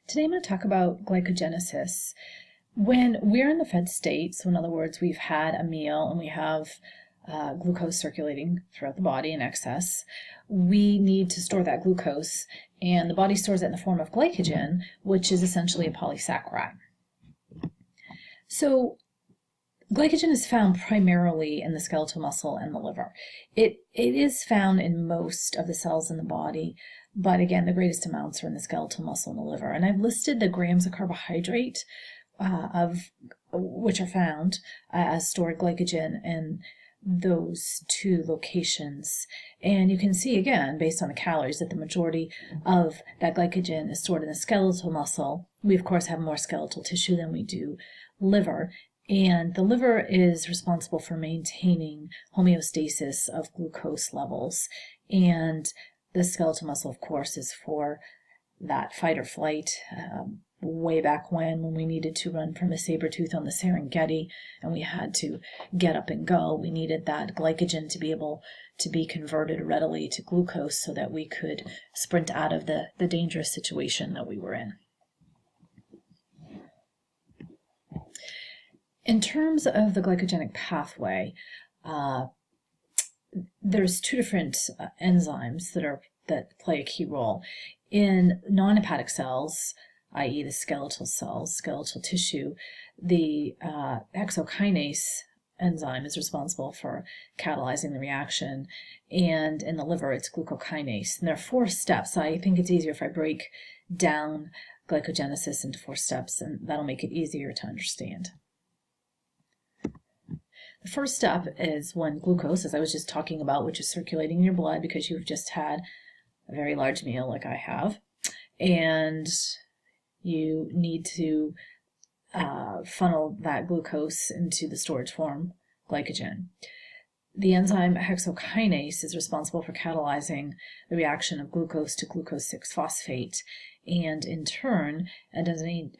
Today I'm going to talk about glycogenesis. When we're in the fed state, so in other words, we've had a meal and we have glucose circulating throughout the body in excess, we need to store that glucose, and the body stores it in the form of glycogen, which is essentially a polysaccharide. So glycogen is found primarily in the skeletal muscle and the liver. It is found in most of the cells in the body, but again, the greatest amounts are in the skeletal muscle and the liver. And I've listed the grams of carbohydrate of which are found as stored glycogen in those two locations. And you can see again, based on the calories, that the majority of that glycogen is stored in the skeletal muscle. We of course have more skeletal tissue than we do liver. And the liver is responsible for maintaining homeostasis of glucose levels. And the skeletal muscle, of course, is for that fight or flight. Way back when we needed to run from a saber tooth on the Serengeti and we had to get up and go, we needed that glycogen to be able to be converted readily to glucose so that we could sprint out of the dangerous situation that we were in. In terms of the glycogenic pathway, there's two different enzymes that play a key role. In non-hepatic cells, i.e. the skeletal cells, skeletal tissue, the hexokinase enzyme is responsible for catalyzing the reaction, and in the liver it's glucokinase. And there are 4 steps. I think it's easier if I break down glycogenesis into 4 steps, and that'll make it easier to understand. The first step is when glucose, as I was just talking about, which is circulating in your blood because you've just had a very large meal like I have, and you need to funnel that glucose into the storage form, glycogen. The enzyme hexokinase is responsible for catalyzing the reaction of glucose to glucose 6-phosphate, and in turn, adenine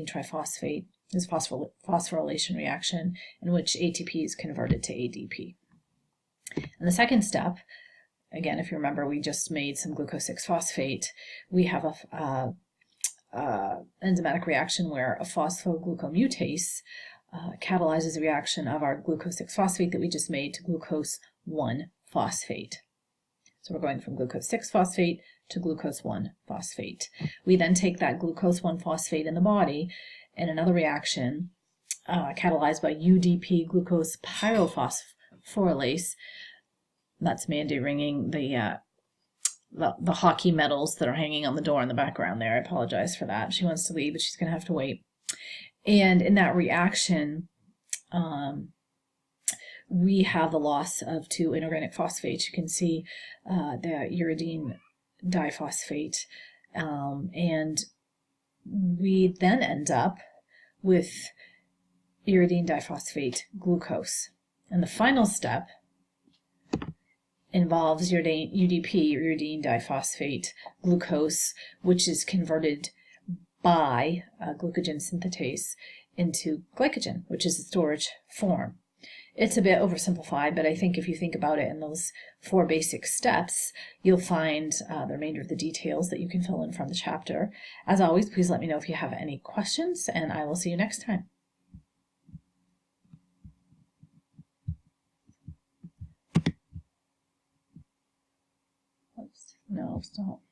triphosphate is a phosphorylation reaction in which ATP is converted to ADP. And the second step, again, if you remember, we just made some glucose 6-phosphate. We have a enzymatic reaction where a phosphoglucomutase catalyzes the reaction of our glucose 6-phosphate that we just made to glucose 1-phosphate. So we're going from glucose 6-phosphate to glucose 1-phosphate. We then take that glucose 1-phosphate in the body in another reaction catalyzed by UDP glucose pyrophosphorylase. That's Mandy ringing the hockey medals that are hanging on the door in the background there. I apologize for that. She wants to leave, but she's going to have to wait. And in that reaction, we have the loss of 2 inorganic phosphates. You can see the uridine diphosphate. And we then end up with uridine diphosphate glucose. And the final step involves UDP, uridine diphosphate glucose, which is converted by glucogen synthetase into glycogen, which is the storage form. It's a bit oversimplified, but I think if you think about it in those 4 basic steps, you'll find the remainder of the details that you can fill in from the chapter. As always, please let me know if you have any questions, and I will see you next time. Oops, no, stop.